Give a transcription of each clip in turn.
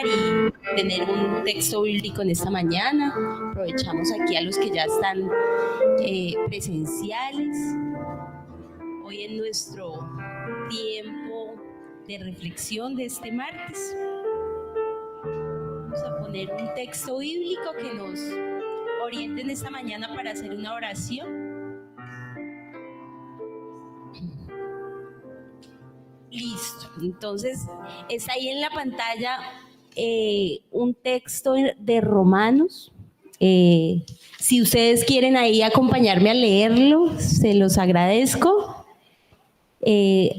y tener un texto bíblico en esta mañana. Aprovechamos aquí a los que ya están presenciales. Hoy en nuestro tiempo de reflexión de este martes vamos a poner un texto bíblico que nos oriente en esta mañana para hacer una oración. Listo, entonces está ahí en la pantalla un texto de Romanos. Si ustedes quieren ahí acompañarme a leerlo, se los agradezco.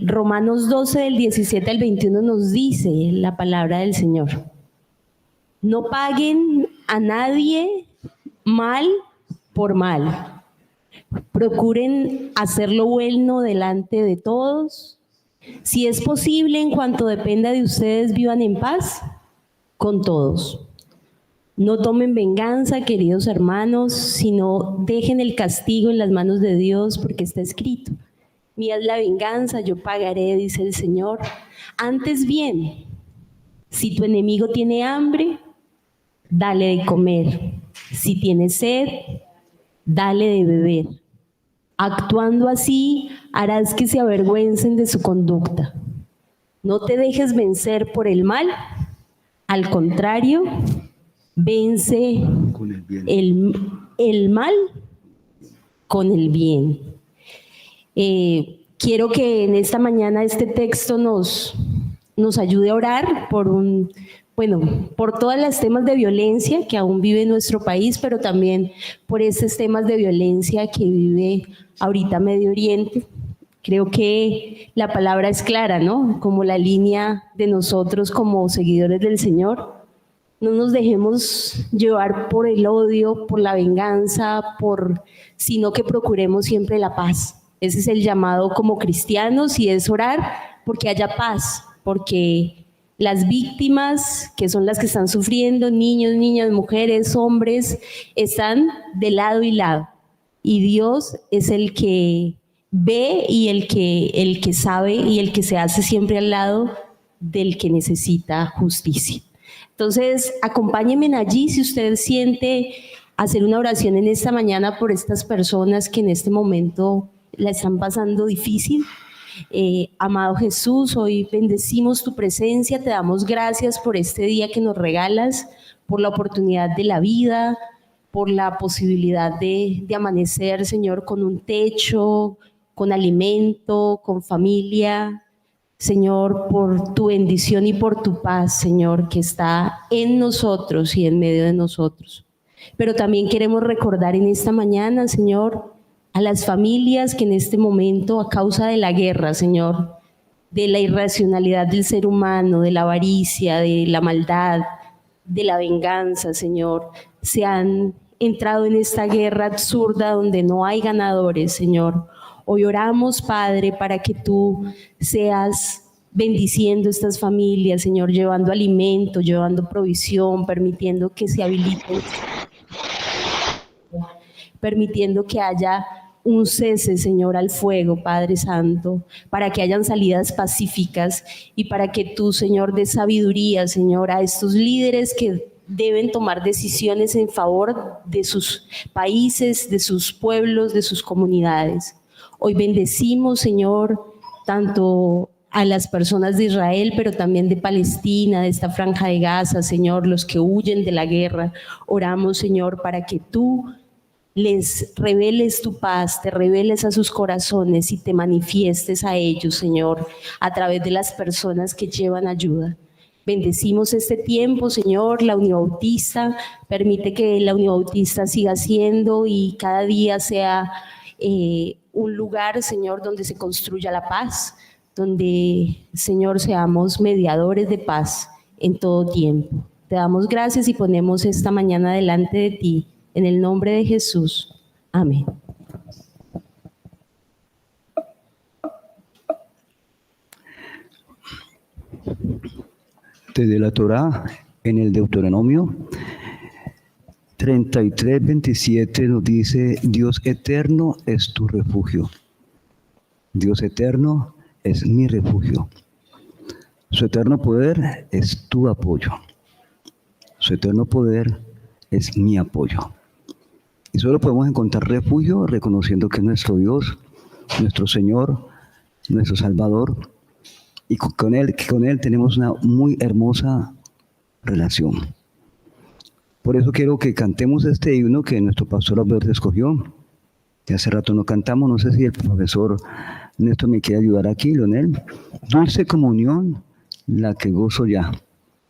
Romanos 12 del 17 al 21 nos dice la palabra del Señor: no paguen a nadie mal por mal, procuren hacer lo bueno delante de todos. Si es posible, en cuanto dependa de ustedes, vivan en paz con todos. No tomen venganza, queridos hermanos, sino dejen el castigo en las manos de Dios, porque está escrito: mía es la venganza, yo pagaré, dice el Señor. Antes bien, si tu enemigo tiene hambre, dale de comer. Si tiene sed, dale de beber. Actuando así, harás que se avergüencen de su conducta. No te dejes vencer por el mal, al contrario, vence el mal con el bien. Quiero que en esta mañana este texto nos ayude a orar por todos los temas de violencia que aún vive nuestro país, pero también por estos temas de violencia que vive ahorita Medio Oriente. Creo que la palabra es clara, ¿no? Como la línea de nosotros como seguidores del Señor. No nos dejemos llevar por el odio, por la venganza, sino que procuremos siempre la paz. Ese es el llamado como cristianos, y es orar porque haya paz, porque las víctimas, que son las que están sufriendo, niños, niñas, mujeres, hombres, están de lado y lado. Y Dios es el que ve y el que sabe y el que se hace siempre al lado del que necesita justicia. Entonces, acompáñenme allí si usted siente hacer una oración en esta mañana por estas personas que en este momento la están pasando difícil. Amado Jesús, hoy bendecimos tu presencia, te damos gracias por este día que nos regalas, por la oportunidad de la vida, por la posibilidad de amanecer, Señor, con un techo, con alimento, con familia. Señor, por tu bendición y por tu paz, Señor, que está en nosotros y en medio de nosotros. Pero también queremos recordar en esta mañana, Señor, a las familias que en este momento, a causa de la guerra, Señor, de la irracionalidad del ser humano, de la avaricia, de la maldad, de la venganza, Señor, se han entrado en esta guerra absurda donde no hay ganadores, Señor. Hoy oramos, Padre, para que tú seas bendiciendo estas familias, Señor, llevando alimento, llevando provisión, permitiendo que se habiliten, permitiendo que haya un cese, Señor, al fuego, Padre Santo, para que hayan salidas pacíficas y para que tú, Señor, des sabiduría, Señor, a estos líderes que deben tomar decisiones en favor de sus países, de sus pueblos, de sus comunidades. Hoy bendecimos, Señor, tanto a las personas de Israel, pero también de Palestina, de esta franja de Gaza, Señor, los que huyen de la guerra. Oramos, Señor, para que tú les reveles tu paz, te reveles a sus corazones y te manifiestes a ellos, Señor, a través de las personas que llevan ayuda. Bendecimos este tiempo, Señor, la Unión Bautista. Permite que la Unión Bautista siga siendo y cada día sea un lugar, Señor, donde se construya la paz, donde, Señor, seamos mediadores de paz en todo tiempo. Te damos gracias y ponemos esta mañana delante de ti, en el nombre de Jesús. Amén. Desde la Torá, en el Deuteronomio 33:27 nos dice: Dios eterno es tu refugio. Dios eterno es mi refugio. Su eterno poder es tu apoyo. su eterno poder es mi apoyo. Y solo podemos encontrar refugio reconociendo que es nuestro Dios, nuestro Señor, nuestro Salvador, y con Él tenemos una muy hermosa relación. Por eso quiero que cantemos este himno que nuestro pastor Alberto escogió, que hace rato no cantamos. No sé si el profesor Néstor me quiere ayudar aquí, Leonel. Dulce comunión, la que gozo ya.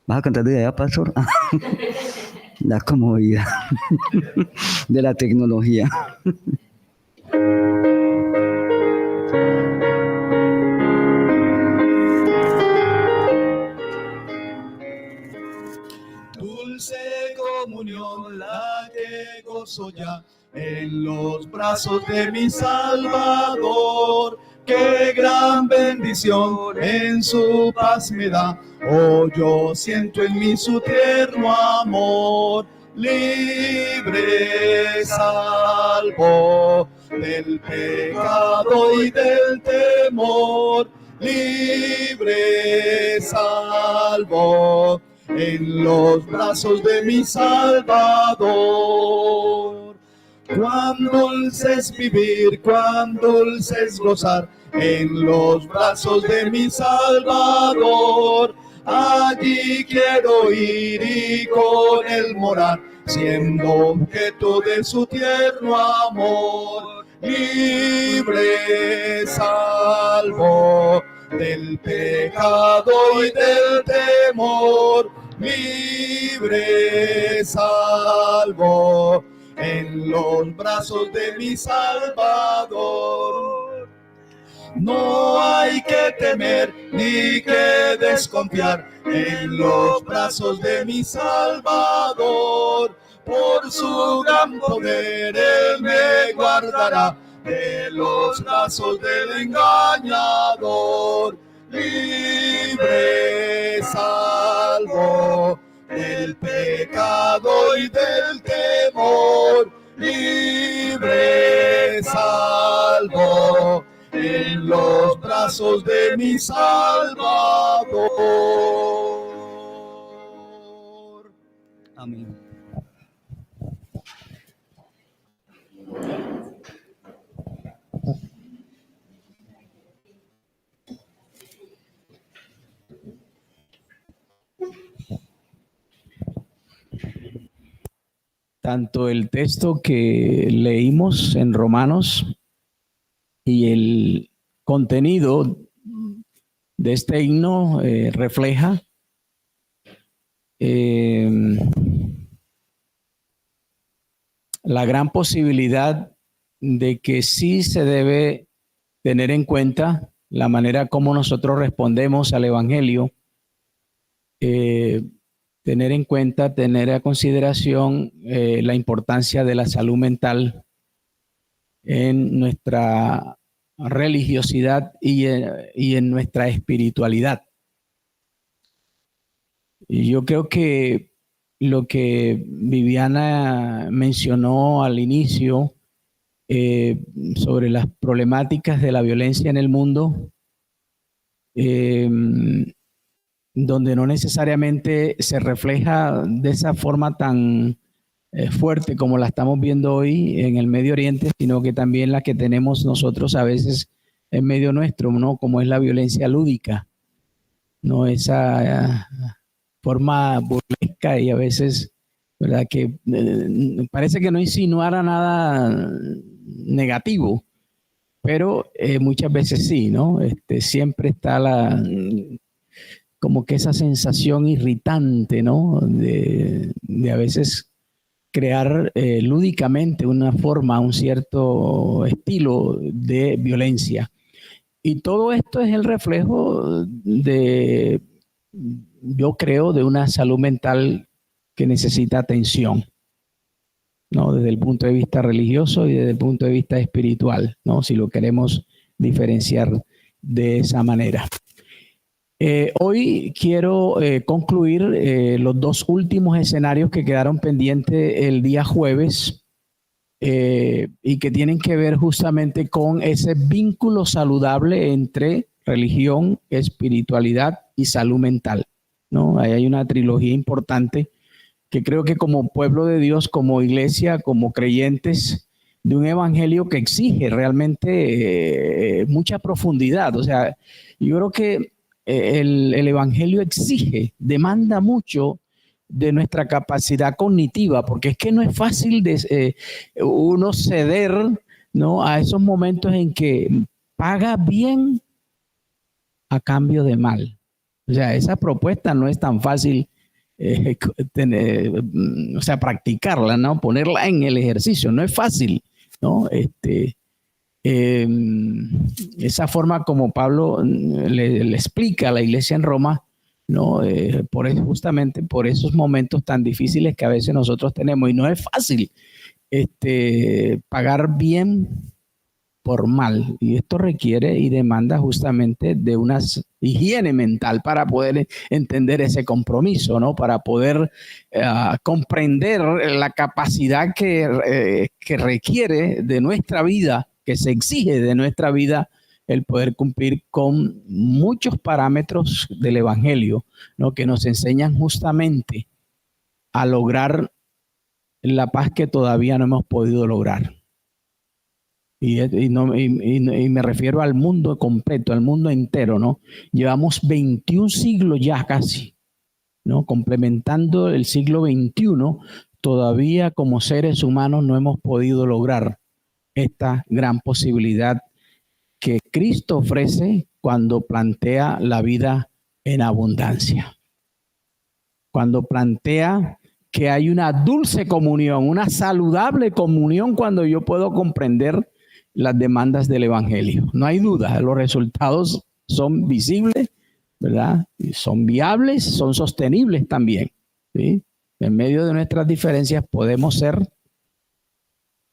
¿Vas a cantar desde allá, pastor? La comodidad de la tecnología. Dulce comunión, la que gozo ya en los brazos de mi Salvador. Qué gran bendición en su paz me da. Oh, yo siento en mí su tierno amor. Libre, salvo del pecado y del temor. Libre, salvo en los brazos de mi Salvador. Cuán dulce es vivir, cuán dulce es gozar en los brazos de mi Salvador. Allí quiero ir y con él morar, siendo objeto de su tierno amor. Libre, salvo del pecado y del temor. Libre, salvo en los brazos de mi Salvador. No hay que temer ni que desconfiar en los brazos de mi Salvador. Por su gran poder él me guardará de los lazos del engañador. Libre, salvo del pecado y del temor. Libre, salvo en los brazos de mi Salvador. Amén. Tanto el texto que leímos en Romanos y el contenido de este himno refleja la gran posibilidad de que sí se debe tener en cuenta la manera como nosotros respondemos al Evangelio, tener en cuenta, tener a consideración la importancia de la salud mental en nuestra religiosidad y en nuestra espiritualidad. Y yo creo que lo que Viviana mencionó al inicio sobre las problemáticas de la violencia en el mundo, donde no necesariamente se refleja de esa forma tan fuerte como la estamos viendo hoy en el Medio Oriente, sino que también la que tenemos nosotros a veces en medio nuestro, ¿no? Como es la violencia lúdica, ¿no? Esa forma burlesca y a veces, ¿verdad? Que parece que no insinuara nada negativo, pero muchas veces sí, ¿no? Siempre está como que esa sensación irritante, ¿no? De a veces crear lúdicamente una forma, un cierto estilo de violencia. Y todo esto es el reflejo de, yo creo, de una salud mental que necesita atención, ¿no? Desde el punto de vista religioso y desde el punto de vista espiritual, ¿no? Si lo queremos diferenciar de esa manera. Hoy quiero concluir los dos últimos escenarios que quedaron pendientes el día jueves y que tienen que ver justamente con ese vínculo saludable entre religión, espiritualidad y salud mental, ¿no? Ahí hay una trilogía importante que creo que como pueblo de Dios, como iglesia, como creyentes, de un evangelio que exige realmente mucha profundidad. O sea, yo creo que el evangelio exige, demanda mucho de nuestra capacidad cognitiva, porque es que no es fácil uno ceder, ¿no?, a esos momentos en que paga bien a cambio de mal. O sea, esa propuesta no es tan fácil practicarla, ¿no? Ponerla en el ejercicio, no es fácil, ¿no? Esa forma como Pablo le explica a la iglesia en Roma, ¿no? Justamente por esos momentos tan difíciles que a veces nosotros tenemos, y no es fácil pagar bien por mal, y esto requiere y demanda justamente de una higiene mental para poder entender ese compromiso, ¿no? Para poder comprender la capacidad que requiere de nuestra vida, que se exige de nuestra vida, el poder cumplir con muchos parámetros del evangelio, ¿no?, que nos enseñan justamente a lograr la paz que todavía no hemos podido lograr. Y me refiero al mundo completo, al mundo entero, ¿no? Llevamos 21 siglos ya casi, ¿no? Complementando el siglo XXI, todavía como seres humanos no hemos podido lograr esta gran posibilidad que Cristo ofrece cuando plantea la vida en abundancia. Cuando plantea que hay una dulce comunión, una saludable comunión, cuando yo puedo comprender las demandas del evangelio. No hay duda, los resultados son visibles, ¿verdad? Y son viables, son sostenibles también, ¿sí? En medio de nuestras diferencias podemos ser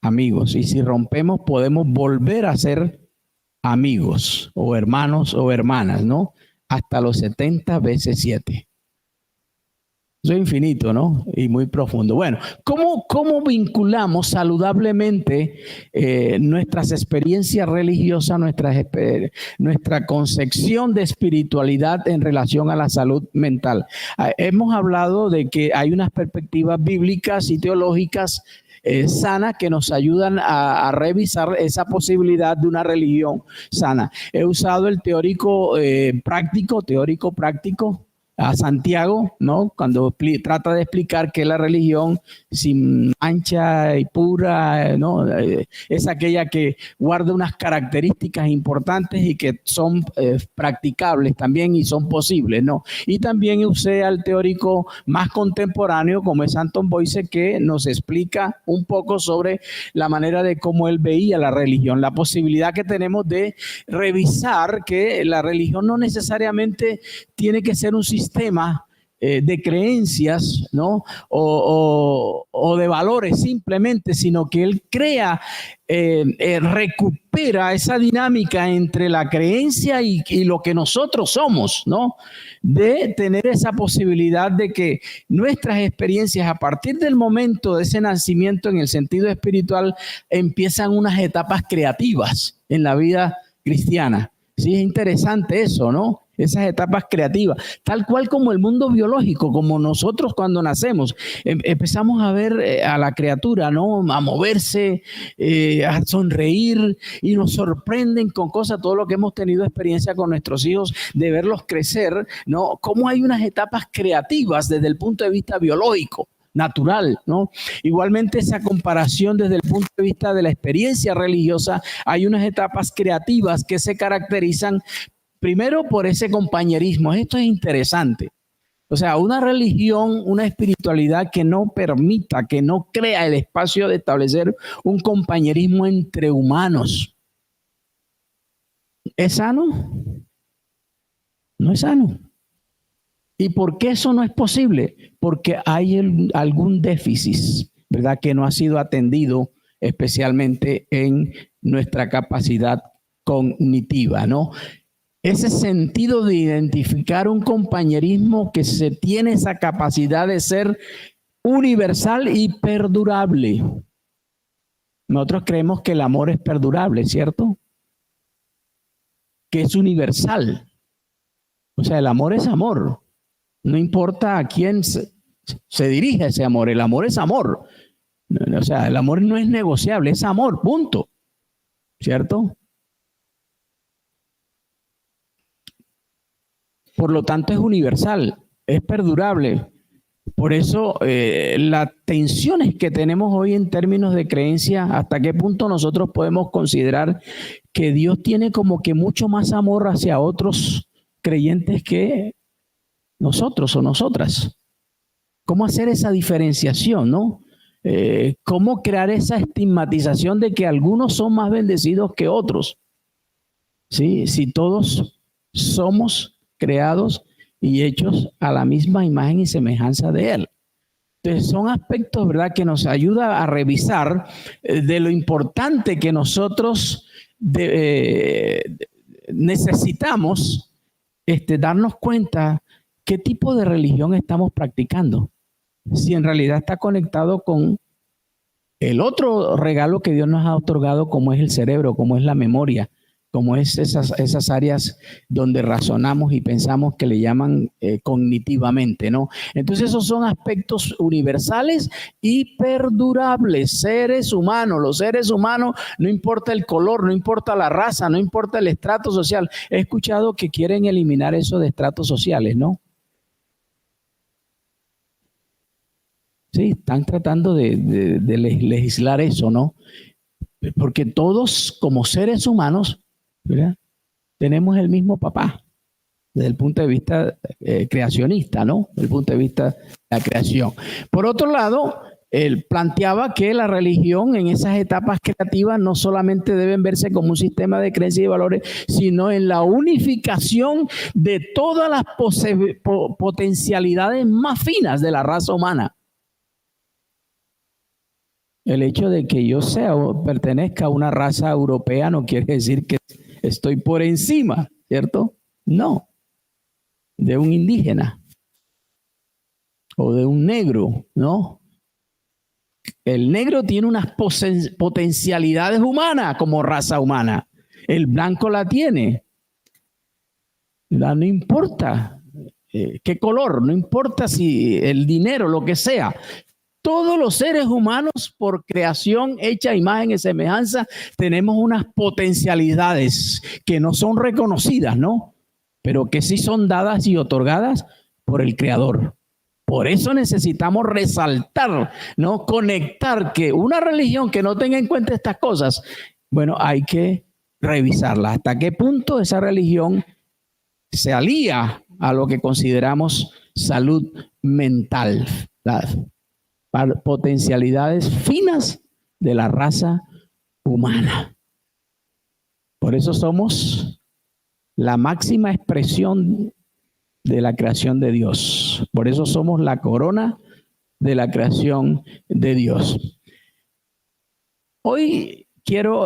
amigos, y si rompemos podemos volver a ser amigos o hermanos o hermanas, ¿no? Hasta los 70 veces 7. Eso es infinito, ¿no? Y muy profundo. Bueno, ¿cómo vinculamos saludablemente nuestras experiencias religiosas, nuestra concepción de espiritualidad en relación a la salud mental? Hemos hablado de que hay unas perspectivas bíblicas y teológicas sanas que nos ayudan a revisar esa posibilidad de una religión sana. He usado el teórico práctico a Santiago, ¿no?, cuando trata de explicar que la religión sin mancha y pura, ¿no?, es aquella que guarda unas características importantes y que son practicables también y son posibles, ¿no? Y también usé al teórico más contemporáneo como es Anton Boyce, que nos explica un poco sobre la manera de cómo él veía la religión, la posibilidad que tenemos de revisar que la religión no necesariamente tiene que ser un sistema de creencias, ¿no?, o de valores simplemente, sino que él recupera esa dinámica entre la creencia y lo que nosotros somos, ¿no?, de tener esa posibilidad de que nuestras experiencias a partir del momento de ese nacimiento en el sentido espiritual empiezan unas etapas creativas en la vida cristiana. Sí, es interesante eso, ¿no? Esas etapas creativas, tal cual como el mundo biológico, como nosotros cuando nacemos, empezamos a ver a la criatura, ¿no?, a moverse, a sonreír, y nos sorprenden con cosas, todo lo que hemos tenido experiencia con nuestros hijos, de verlos crecer, ¿no? Cómo hay unas etapas creativas desde el punto de vista biológico, natural, ¿no? Igualmente esa comparación desde el punto de vista de la experiencia religiosa, hay unas etapas creativas que se caracterizan primero por ese compañerismo. Esto es interesante. O sea, una religión, una espiritualidad que no permita, que no crea el espacio de establecer un compañerismo entre humanos, ¿es sano? No es sano. ¿Y por qué eso no es posible? Porque hay algún déficit, ¿verdad?, que no ha sido atendido, especialmente en nuestra capacidad cognitiva, ¿no? Ese sentido de identificar un compañerismo que se tiene esa capacidad de ser universal y perdurable. Nosotros creemos que el amor es perdurable, ¿cierto? Que es universal. O sea, el amor es amor. No importa a quién se dirige a ese amor. El amor es amor. O sea, el amor no es negociable, es amor, punto. ¿Cierto? Por lo tanto, es universal, es perdurable. Por eso, las tensiones que tenemos hoy en términos de creencia, hasta qué punto nosotros podemos considerar que Dios tiene como que mucho más amor hacia otros creyentes que nosotros o nosotras. ¿Cómo hacer esa diferenciación, no? ¿Cómo crear esa estigmatización de que algunos son más bendecidos que otros? ¿Sí? Si todos somos creados y hechos a la misma imagen y semejanza de Él. Entonces son aspectos, ¿verdad?, que nos ayuda a revisar de lo importante que nosotros necesitamos darnos cuenta qué tipo de religión estamos practicando. Si en realidad está conectado con el otro regalo que Dios nos ha otorgado, como es el cerebro, como es la memoria, como es esas áreas donde razonamos y pensamos, que le llaman cognitivamente, ¿no? Entonces esos son aspectos universales y perdurables. Seres humanos, los seres humanos, no importa el color, no importa la raza, no importa el estrato social. He escuchado que quieren eliminar eso de estratos sociales, ¿no? Sí, están tratando de legislar eso, ¿no? Porque todos como seres humanos, ¿verdad?, tenemos el mismo papá desde el punto de vista creacionista, ¿no? Desde el punto de vista de la creación. Por otro lado, él planteaba que la religión en esas etapas creativas no solamente deben verse como un sistema de creencias y valores, sino en la unificación de todas las potencialidades más finas de la raza humana. El hecho de que yo sea o pertenezca a una raza europea no quiere decir que estoy por encima, ¿cierto? No, de un indígena o de un negro, ¿no? El negro tiene unas potencialidades humanas como raza humana. El blanco la tiene. No importa qué color, no importa si el dinero, lo que sea. Todos los seres humanos, por creación hecha a imagen y semejanza, tenemos unas potencialidades que no son reconocidas, ¿no? Pero que sí son dadas y otorgadas por el Creador. Por eso necesitamos resaltar, ¿no? Conectar que una religión que no tenga en cuenta estas cosas, bueno, hay que revisarla. ¿Hasta qué punto esa religión se alía a lo que consideramos salud mental? Potencialidades finas de la raza humana. Por eso somos la máxima expresión de la creación de Dios. Por eso somos la corona de la creación de Dios. Hoy quiero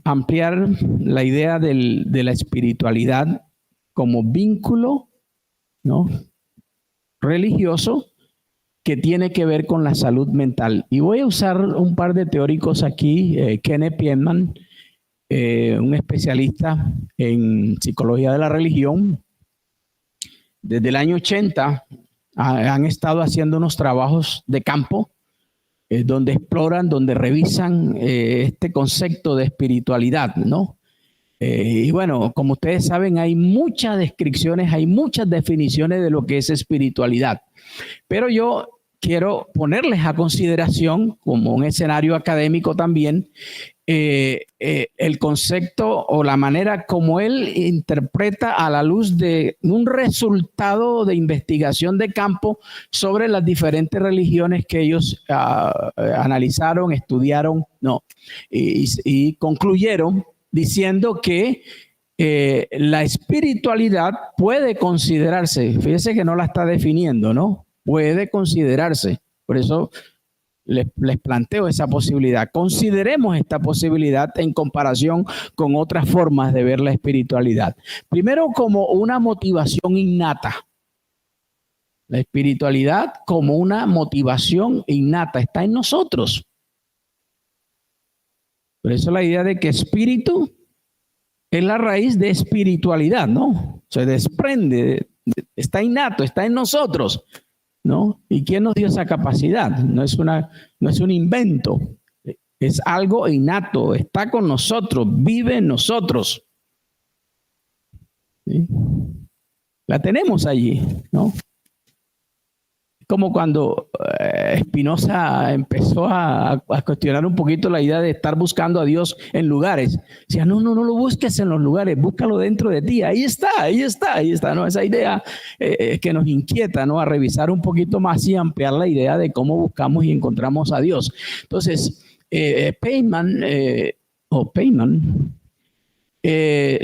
ampliar la idea de la espiritualidad como vínculo, ¿no?, religioso, que tiene que ver con la salud mental. Y voy a usar un par de teóricos aquí. Kenneth Piedman, un especialista en psicología de la religión. Desde el año 80 han estado haciendo unos trabajos de campo donde exploran, donde revisan este concepto de espiritualidad, ¿no? Y bueno, como ustedes saben, hay muchas descripciones, hay muchas definiciones de lo que es espiritualidad. Pero yo quiero ponerles a consideración, como un escenario académico también, el concepto o la manera como él interpreta a la luz de un resultado de investigación de campo sobre las diferentes religiones que ellos analizaron, estudiaron, y concluyeron diciendo que la espiritualidad puede considerarse, fíjese que no la está definiendo, ¿no? Puede considerarse. Por eso les planteo esa posibilidad. Consideremos esta posibilidad en comparación con otras formas de ver la espiritualidad. Primero, como una motivación innata. La espiritualidad como una motivación innata está en nosotros. Por eso la idea de que espíritu es la raíz de espiritualidad, ¿no? Se desprende, está innato, está en nosotros. ¿no? ¿Y quién nos dio esa capacidad? No es un invento, es algo innato, está con nosotros, vive en nosotros. ¿Sí? La tenemos allí, ¿no? Como cuando Spinoza empezó a cuestionar un poquito la idea de estar buscando a Dios en lugares. Decía, no lo busques en los lugares, búscalo dentro de ti. Ahí está, ¿no? Esa idea que nos inquieta, ¿no? A revisar un poquito más y ampliar la idea de cómo buscamos y encontramos a Dios. Entonces, Peyman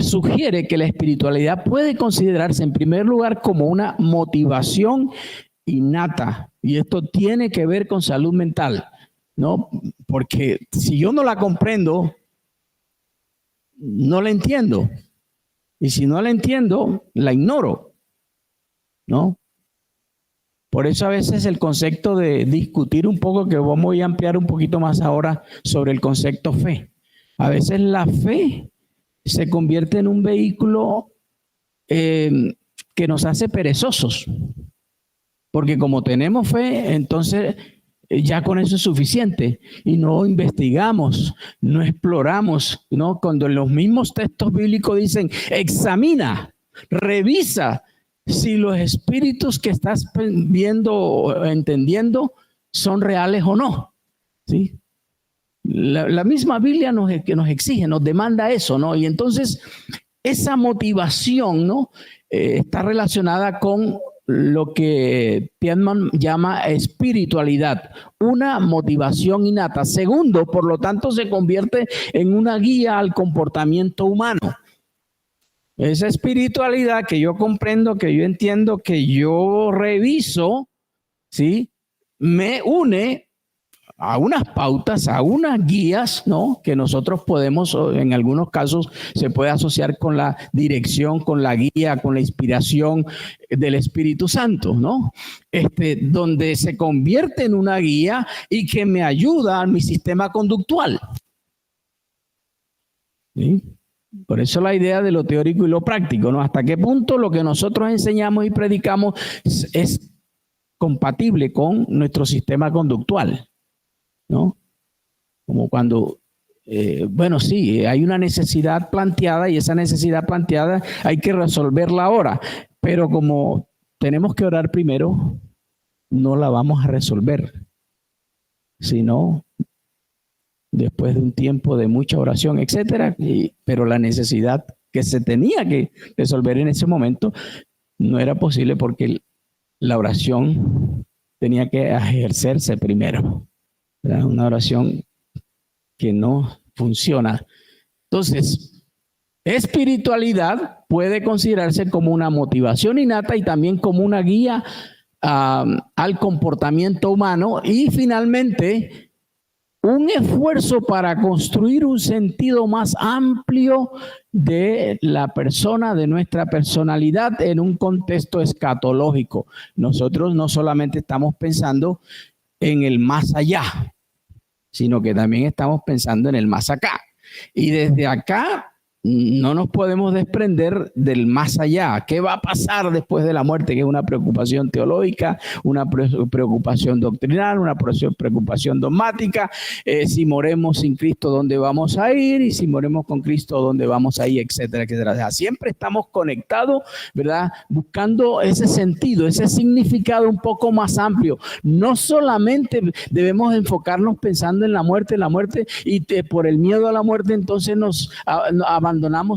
sugiere que la espiritualidad puede considerarse en primer lugar como una motivación innata, y esto tiene que ver con salud mental, ¿no? Porque si yo no la comprendo, no la entiendo, y si no la entiendo, la ignoro, ¿no? Por eso a veces el concepto de discutir un poco, que vamos a ampliar un poquito más ahora sobre el concepto fe. A veces la fe se convierte en un vehículo que nos hace perezosos. Porque como tenemos fe, entonces ya con eso es suficiente. Y no investigamos, no exploramos, ¿no? Cuando en los mismos textos bíblicos dicen, examina, revisa si los espíritus que estás viendo o entendiendo son reales o no. ¿Sí? La misma Biblia nos exige, nos demanda eso, ¿no? Y entonces esa motivación, ¿no? Está relacionada con lo que Piedman llama espiritualidad, una motivación innata. Segundo, por lo tanto, se convierte en una guía al comportamiento humano. Esa espiritualidad que yo comprendo, que yo entiendo, que yo reviso, ¿sí? Me une a unas pautas, a unas guías, ¿no? Que nosotros podemos, en algunos casos, se puede asociar con la dirección, con la guía, con la inspiración del Espíritu Santo, ¿no? Donde se convierte en una guía y que me ayuda a mi sistema conductual. ¿Sí? Por eso la idea de lo teórico y lo práctico, ¿no? Hasta qué punto lo que nosotros enseñamos y predicamos es compatible con nuestro sistema conductual, ¿no? Como cuando, bueno, sí, hay una necesidad planteada y esa necesidad planteada hay que resolverla ahora, pero como tenemos que orar primero, no la vamos a resolver, sino después de un tiempo de mucha oración, etcétera, pero la necesidad que se tenía que resolver en ese momento no era posible porque la oración tenía que ejercerse primero. ¿Verdad? Una oración que no funciona. Entonces, espiritualidad puede considerarse como una motivación innata y también como una guía al comportamiento humano, y finalmente un esfuerzo para construir un sentido más amplio de la persona, de nuestra personalidad en un contexto escatológico. Nosotros no solamente estamos pensando en el más allá, sino que también estamos pensando en el más acá. Y desde acá no nos podemos desprender del más allá. ¿Qué va a pasar después de la muerte? Que es una preocupación teológica, una preocupación doctrinal, una preocupación dogmática. Si moremos sin Cristo, ¿dónde vamos a ir? Y si moremos con Cristo, ¿dónde vamos a ir? Etcétera, etcétera. O sea, siempre estamos conectados, ¿verdad? Buscando ese sentido, ese significado un poco más amplio. No solamente debemos enfocarnos pensando en la muerte y por el miedo a la muerte entonces nos abandonamos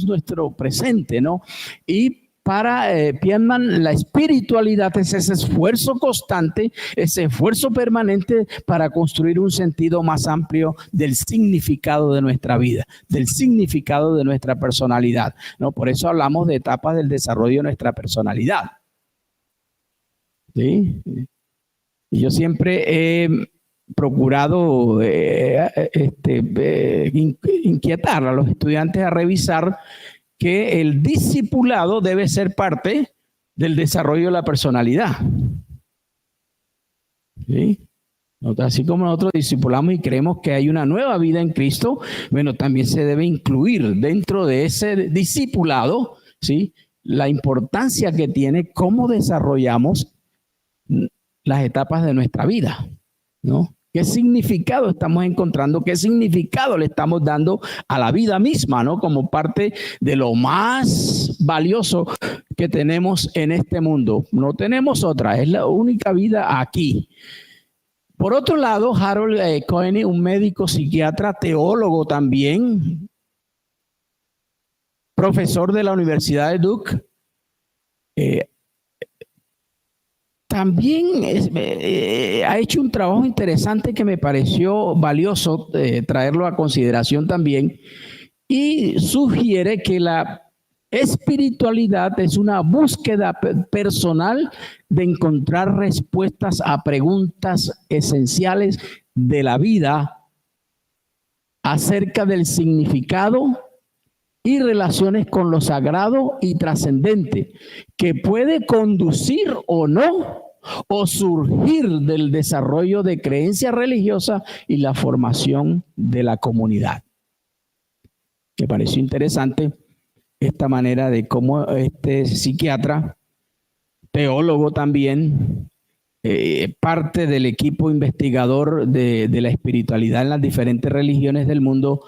nuestro presente, ¿no? Y para Piedman, la espiritualidad es ese esfuerzo constante, ese esfuerzo permanente para construir un sentido más amplio del significado de nuestra vida, del significado de nuestra personalidad, ¿no? Por eso hablamos de etapas del desarrollo de nuestra personalidad. ¿Sí? Y yo siempre he procurado inquietar a los estudiantes a revisar que el discipulado debe ser parte del desarrollo de la personalidad. ¿Sí? Así como nosotros discipulamos y creemos que hay una nueva vida en Cristo, bueno, también se debe incluir dentro de ese discipulado, ¿sí?, la importancia que tiene cómo desarrollamos las etapas de nuestra vida, ¿no? ¿Qué significado estamos encontrando? ¿Qué significado le estamos dando a la vida misma, ¿no? Como parte de lo más valioso que tenemos en este mundo. No tenemos otra, es la única vida aquí. Por otro lado, Harold Cohen, un médico psiquiatra, teólogo también, profesor de la Universidad de Duke, también ha hecho un trabajo interesante que me pareció valioso traerlo a consideración también, y sugiere que la espiritualidad es una búsqueda personal de encontrar respuestas a preguntas esenciales de la vida acerca del significado y relaciones con lo sagrado y trascendente, que puede conducir o no, o surgir del desarrollo de creencias religiosas y la formación de la comunidad. Me pareció interesante esta manera de cómo este psiquiatra, teólogo también, parte del equipo investigador de la espiritualidad en las diferentes religiones del mundo,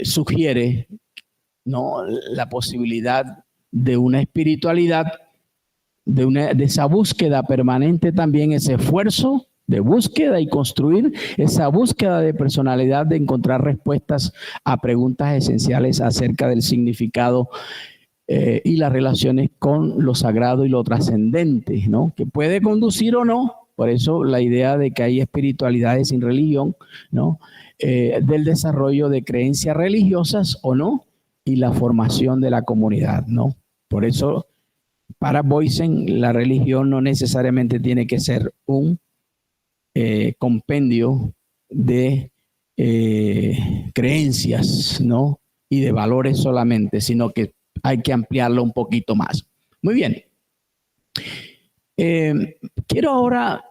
sugiere, ¿no?, la posibilidad de una espiritualidad, de esa búsqueda permanente también, ese esfuerzo de búsqueda y construir esa búsqueda de personalidad, de encontrar respuestas a preguntas esenciales acerca del significado y las relaciones con lo sagrado y lo trascendente, ¿no? Que puede conducir o no, por eso la idea de que hay espiritualidades sin religión, ¿no? Del desarrollo de creencias religiosas o no, y la formación de la comunidad, ¿no? Por eso, para Boysen, la religión no necesariamente tiene que ser un compendio de creencias, ¿no?, y de valores solamente, sino que hay que ampliarlo un poquito más. Muy bien. Quiero ahora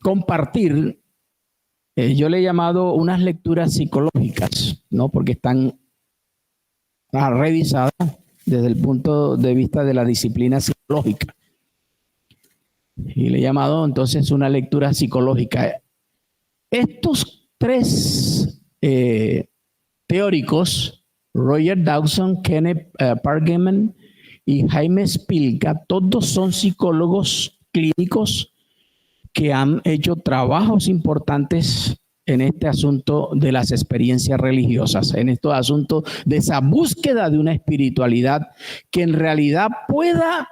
compartir, yo le he llamado unas lecturas psicológicas, ¿no?, porque están revisadas desde el punto de vista de la disciplina psicológica. Y le he llamado entonces una lectura psicológica. Estos tres teóricos, Roger Dawson, Kenneth Pargeman y Jaime Spilka, todos son psicólogos clínicos que han hecho trabajos importantes en este asunto de las experiencias religiosas, en estos asuntos de esa búsqueda de una espiritualidad que en realidad pueda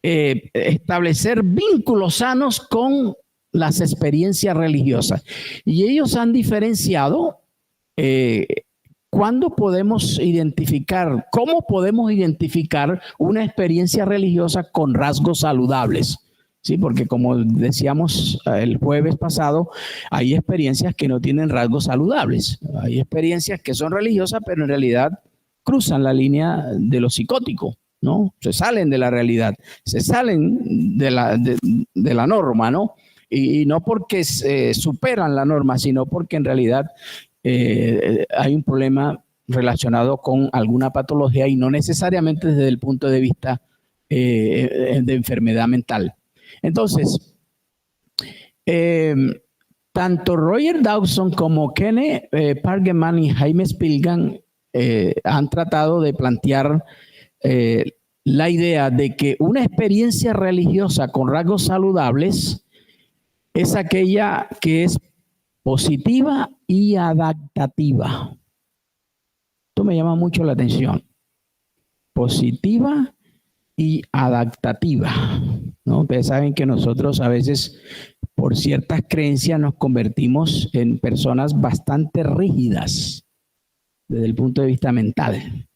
establecer vínculos sanos con las experiencias religiosas. Y ellos han diferenciado cuándo podemos identificar, cómo podemos identificar una experiencia religiosa con rasgos saludables. Sí, porque como decíamos el jueves pasado, hay experiencias que no tienen rasgos saludables. Hay experiencias que son religiosas, pero en realidad cruzan la línea de lo psicótico, ¿no? Se salen de la realidad, se salen de la norma, ¿no? Y no porque superan la norma, sino porque en realidad hay un problema relacionado con alguna patología y no necesariamente desde el punto de vista de enfermedad mental. Entonces, tanto Roger Dawson como Kenneth Pargeman y Jaime Spilka han tratado de plantear la idea de que una experiencia religiosa con rasgos saludables es aquella que es positiva y adaptativa. Esto me llama mucho la atención. Positiva y adaptativa, ¿no? Ustedes saben que nosotros a veces por ciertas creencias nos convertimos en personas bastante rígidas desde el punto de vista mental,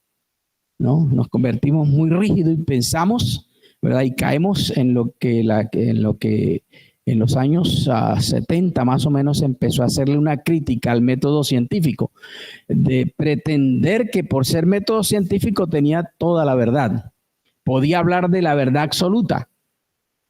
¿no? Nos convertimos muy rígidos y pensamos, ¿verdad? Y caemos en lo que en los años 70 más o menos empezó a hacerle una crítica al método científico, de pretender que por ser método científico tenía toda la verdad. Podía hablar de la verdad absoluta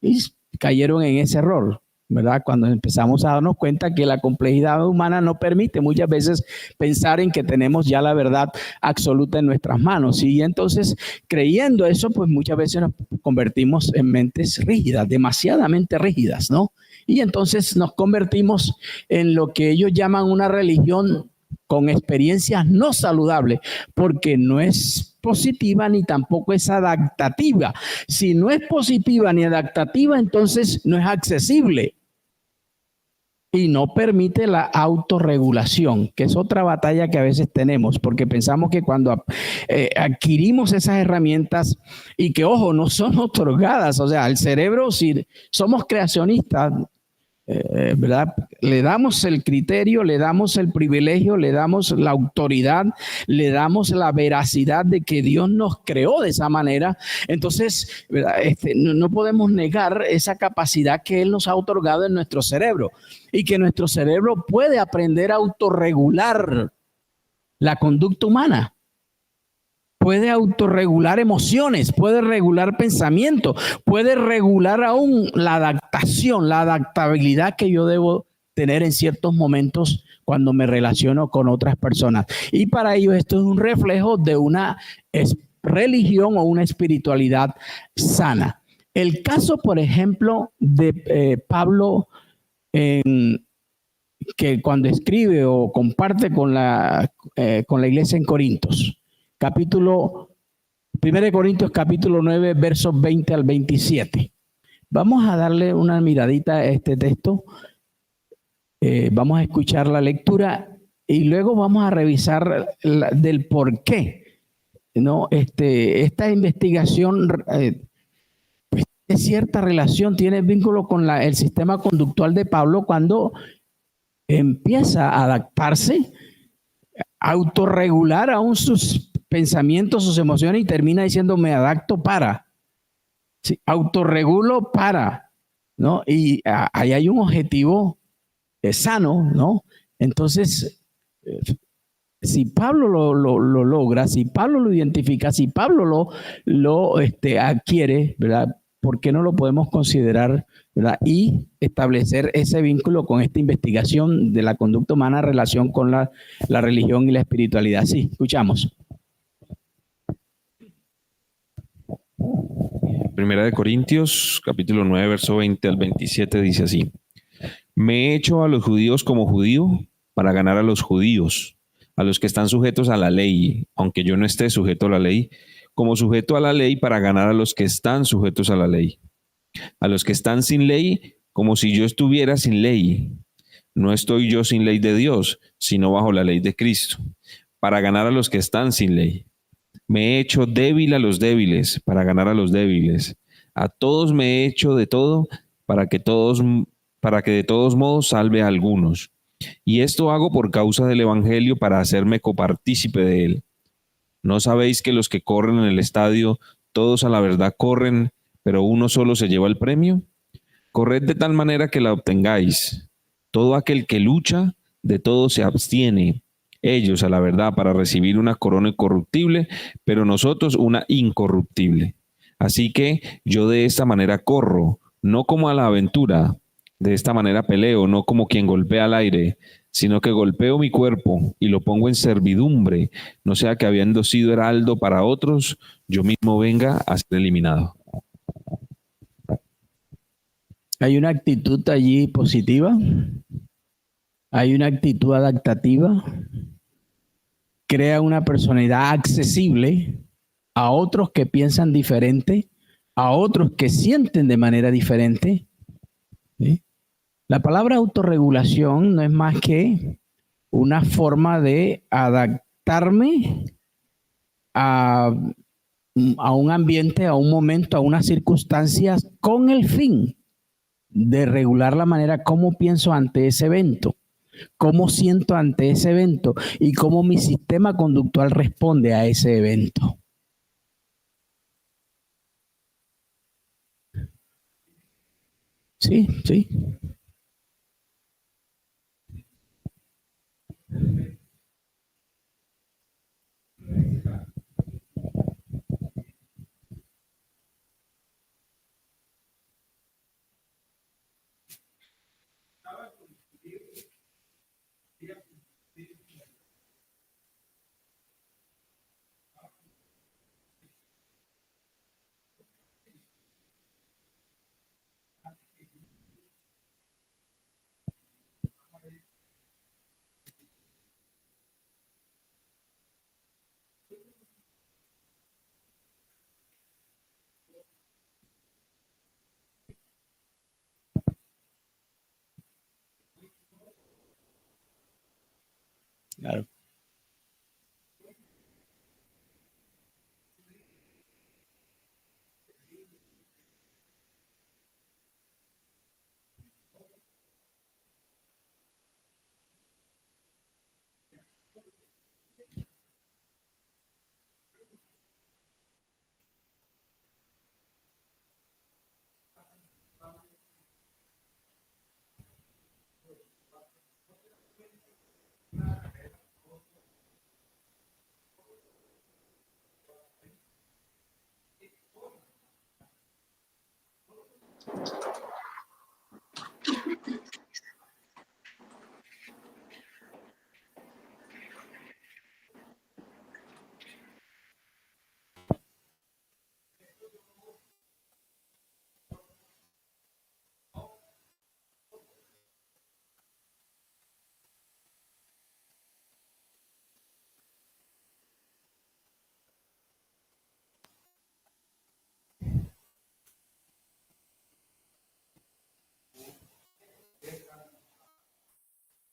y cayeron en ese error, ¿verdad? Cuando empezamos a darnos cuenta que la complejidad humana no permite muchas veces pensar en que tenemos ya la verdad absoluta en nuestras manos. Y entonces, creyendo eso, pues muchas veces nos convertimos en mentes rígidas, demasiadamente rígidas, ¿no? Y entonces nos convertimos en lo que ellos llaman una religión con experiencias no saludables, porque no es positiva ni tampoco es adaptativa. Si no es positiva ni adaptativa, entonces no es accesible y no permite la autorregulación, que es otra batalla que a veces tenemos, porque pensamos que cuando adquirimos esas herramientas y que, ojo, no son otorgadas, o sea, el cerebro, si somos creacionistas, ¿verdad? Le damos el criterio, le damos el privilegio, le damos la autoridad, le damos la veracidad de que Dios nos creó de esa manera. Entonces, ¿verdad? No podemos negar esa capacidad que Él nos ha otorgado en nuestro cerebro y que nuestro cerebro puede aprender a autorregular la conducta humana. Puede autorregular emociones, puede regular pensamiento, puede regular aún la adaptación, la adaptabilidad que yo debo tener en ciertos momentos cuando me relaciono con otras personas. Y para ello esto es un reflejo de una religión o una espiritualidad sana. El caso, por ejemplo, de Pablo, que cuando escribe o comparte con la iglesia en Corintios, 1 Corintios capítulo 9, versos 20 al 27. Vamos a darle una miradita a este texto. Vamos a escuchar la lectura y luego vamos a revisar del por qué, ¿no? Esta investigación pues, tiene cierta relación, tiene vínculo con el sistema conductual de Pablo cuando empieza a adaptarse, a autorregular aún sus pensamientos, sus emociones y termina diciendo me adapto para, sí, autorregulo para, ¿no? Y ahí hay un objetivo sano, ¿no? Entonces, si Pablo lo logra, si Pablo lo identifica, si Pablo lo adquiere, ¿verdad? ¿Por qué no lo podemos considerar, ¿verdad? Y establecer ese vínculo con esta investigación de la conducta humana en relación con la religión y la espiritualidad? Sí, escuchamos. Primera de Corintios, capítulo 9, verso 20 al 27, dice así: Me he hecho a los judíos como judío para ganar a los judíos, a los que están sujetos a la ley, aunque yo no esté sujeto a la ley, como sujeto a la ley para ganar a los que están sujetos a la ley. A los que están sin ley, como si yo estuviera sin ley. No estoy yo sin ley de Dios, sino bajo la ley de Cristo, para ganar a los que están sin ley. Me he hecho débil a los débiles, para ganar a los débiles. A todos me he hecho de todo, para que de todos modos salve a algunos. Y esto hago por causa del Evangelio, para hacerme copartícipe de él. ¿No sabéis que los que corren en el estadio, todos a la verdad corren, pero uno solo se lleva el premio? Corred de tal manera que la obtengáis. Todo aquel que lucha, de todo se abstiene. Ellos a la verdad para recibir una corona incorruptible, pero nosotros una incorruptible. Así que yo de esta manera corro, no como a la aventura. De esta manera peleo, no como quien golpea al aire, sino que golpeo mi cuerpo y lo pongo en servidumbre, no sea que habiendo sido heraldo para otros, yo mismo venga a ser eliminado. Hay una actitud allí positiva, hay una actitud adaptativa, crea una personalidad accesible a otros que piensan diferente, a otros que sienten de manera diferente, ¿sí? La palabra autorregulación no es más que una forma de adaptarme a un ambiente, a un momento, a unas circunstancias con el fin de regular la manera como pienso ante ese evento, cómo siento ante ese evento y cómo mi sistema conductual responde a ese evento. Sí, sí. Claro.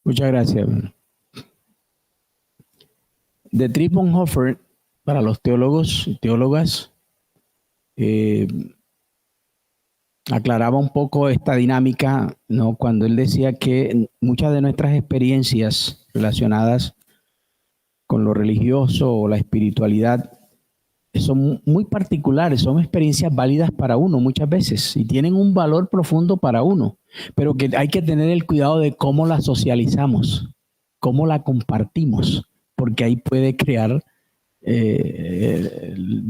Muchas gracias. Dietrich Bonhoeffer, para los teólogos y teólogas, aclaraba un poco esta dinámica, ¿no? Cuando él decía que muchas de nuestras experiencias relacionadas con lo religioso o la espiritualidad son muy particulares, son experiencias válidas para uno muchas veces y tienen un valor profundo para uno, pero que hay que tener el cuidado de cómo la socializamos, cómo la compartimos, porque ahí puede crear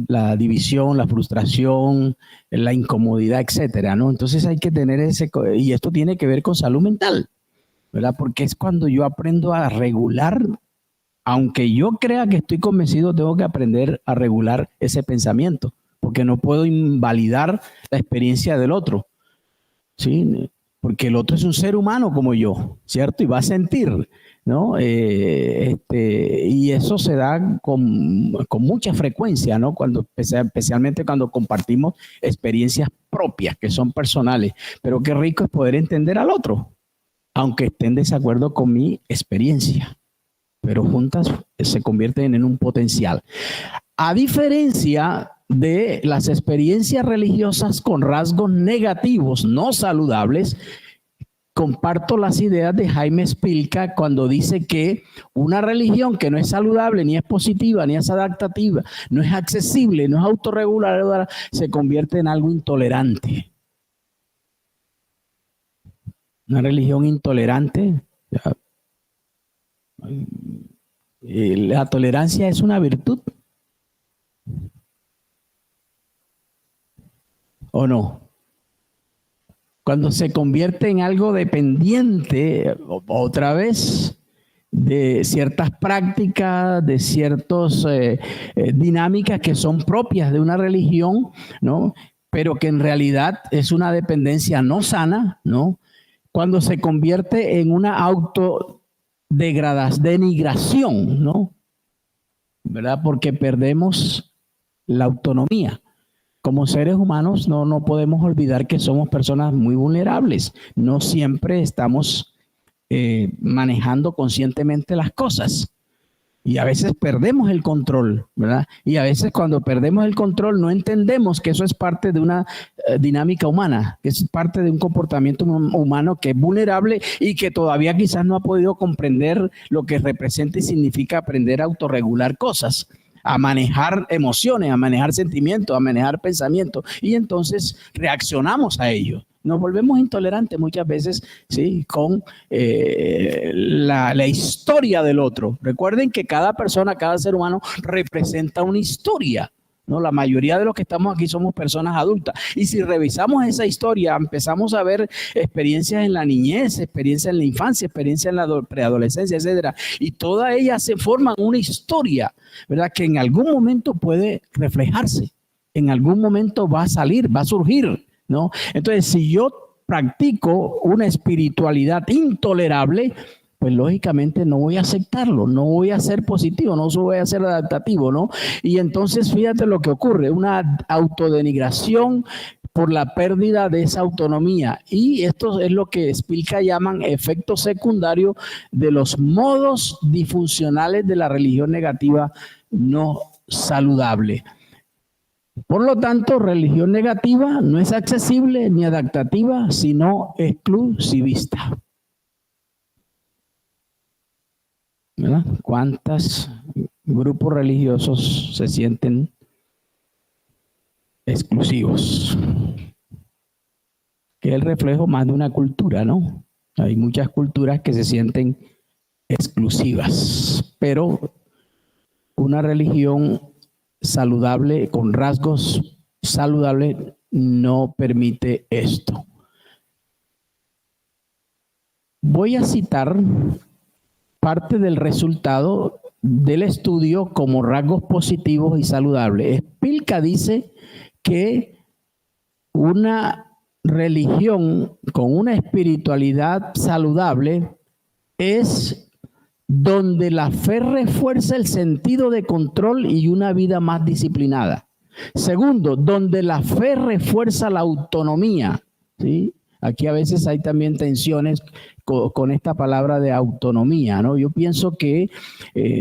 la división, la frustración, la incomodidad, etcétera, ¿no? Entonces hay que tener y esto tiene que ver con salud mental, ¿verdad? Porque es cuando yo aprendo a regular. Aunque yo crea que estoy convencido, tengo que aprender a regular ese pensamiento, porque no puedo invalidar la experiencia del otro, ¿sí? Porque el otro es un ser humano como yo, ¿cierto? Y va a sentir, ¿no? Y eso se da con mucha frecuencia, ¿no? Especialmente cuando compartimos experiencias propias, que son personales. Pero qué rico es poder entender al otro, aunque esté en desacuerdo con mi experiencia. Pero juntas se convierten en un potencial. A diferencia de las experiencias religiosas con rasgos negativos, no saludables, comparto las ideas de Jaime Spilka cuando dice que una religión que no es saludable, ni es positiva, ni es adaptativa, no es accesible, no es autorreguladora, se convierte en algo intolerante. Una religión intolerante, la tolerancia es una virtud, ¿o no? Cuando se convierte en algo dependiente, otra vez, de ciertas prácticas, de ciertas dinámicas que son propias de una religión, ¿no? Pero que en realidad es una dependencia no sana, ¿no? Cuando se convierte en una denigración, ¿no? ¿Verdad? Porque perdemos la autonomía. Como seres humanos no podemos olvidar que somos personas muy vulnerables. No siempre estamos manejando conscientemente las cosas. Y a veces perdemos el control, ¿verdad? Y a veces cuando perdemos el control no entendemos que eso es parte de una dinámica humana, que es parte de un comportamiento humano que es vulnerable y que todavía quizás no ha podido comprender lo que representa y significa aprender a autorregular cosas, a manejar emociones, a manejar sentimientos, a manejar pensamientos. Y entonces reaccionamos a ello. Nos volvemos intolerantes muchas veces, ¿sí? Con la historia del otro. Recuerden que cada persona, cada ser humano representa una historia, ¿no? La mayoría de los que estamos aquí somos personas adultas. Y si revisamos esa historia, empezamos a ver experiencias en la niñez, experiencias en la infancia, experiencias en la preadolescencia, etcétera. Y todas ellas se forman una historia, ¿verdad? Que en algún momento puede reflejarse, en algún momento va a salir, va a surgir, ¿no? Entonces, si yo practico una espiritualidad intolerable, pues lógicamente no voy a aceptarlo, no voy a ser positivo, no voy a ser adaptativo, ¿no? Y entonces fíjate lo que ocurre, una autodenigración por la pérdida de esa autonomía. Y esto es lo que Spilka llaman efecto secundario de los modos disfuncionales de la religión negativa no saludable. Por lo tanto, religión negativa no es accesible ni adaptativa, sino exclusivista. ¿Verdad? ¿Cuántos grupos religiosos se sienten exclusivos? Que es el reflejo más de una cultura, ¿no? Hay muchas culturas que se sienten exclusivas, pero una religión saludable, con rasgos saludables, no permite esto. Voy a citar parte del resultado del estudio como rasgos positivos y saludables. Spilka dice que una religión con una espiritualidad saludable es donde la fe refuerza el sentido de control y una vida más disciplinada. Segundo, donde la fe refuerza la autonomía, ¿sí? Aquí a veces hay también tensiones con esta palabra de autonomía, ¿no? Yo pienso que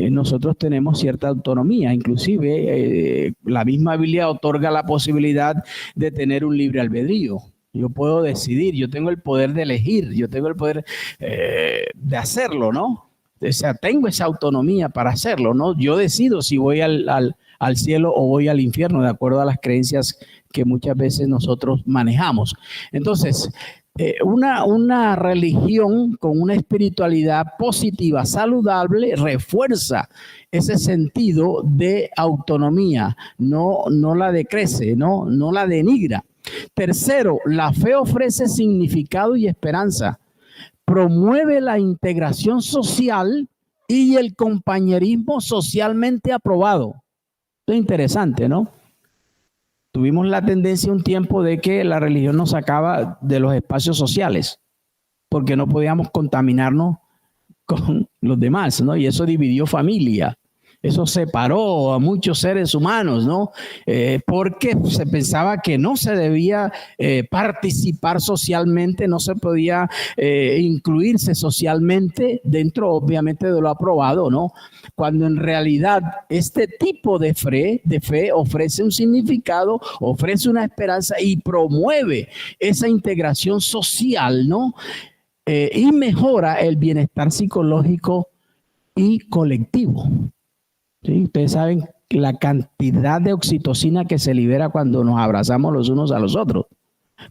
nosotros tenemos cierta autonomía, inclusive la misma Biblia otorga la posibilidad de tener un libre albedrío. Yo puedo decidir, yo tengo el poder de elegir, yo tengo el poder de hacerlo, ¿no? O sea, tengo esa autonomía para hacerlo, ¿no? Yo decido si voy al cielo o voy al infierno, de acuerdo a las creencias que muchas veces nosotros manejamos. Entonces, una religión con una espiritualidad positiva, saludable, refuerza ese sentido de autonomía, no la decrece, no la denigra. Tercero, la fe ofrece significado y esperanza. Promueve la integración social y el compañerismo socialmente aprobado. Esto es interesante, ¿no? Tuvimos la tendencia un tiempo de que la religión nos sacaba de los espacios sociales porque no podíamos contaminarnos con los demás, ¿no? Y eso dividió familia. Eso separó a muchos seres humanos, ¿no? Porque se pensaba que no se debía participar socialmente, no se podía incluirse socialmente dentro, obviamente, de lo aprobado, ¿no? Cuando en realidad este tipo de fe ofrece un significado, ofrece una esperanza y promueve esa integración social, ¿no? Y mejora el bienestar psicológico y colectivo. ¿Sí? Ustedes saben la cantidad de oxitocina que se libera cuando nos abrazamos los unos a los otros,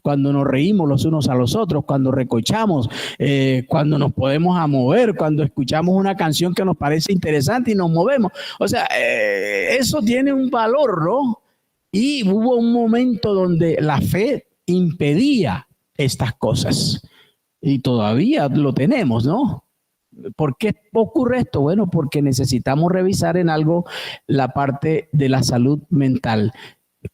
cuando nos reímos los unos a los otros, cuando recochamos, cuando nos podemos a mover, cuando escuchamos una canción que nos parece interesante y nos movemos. O sea, eso tiene un valor, ¿no? Y hubo un momento donde la fe impedía estas cosas y todavía lo tenemos, ¿no? ¿Por qué ocurre esto? Bueno, porque necesitamos revisar en algo la parte de la salud mental.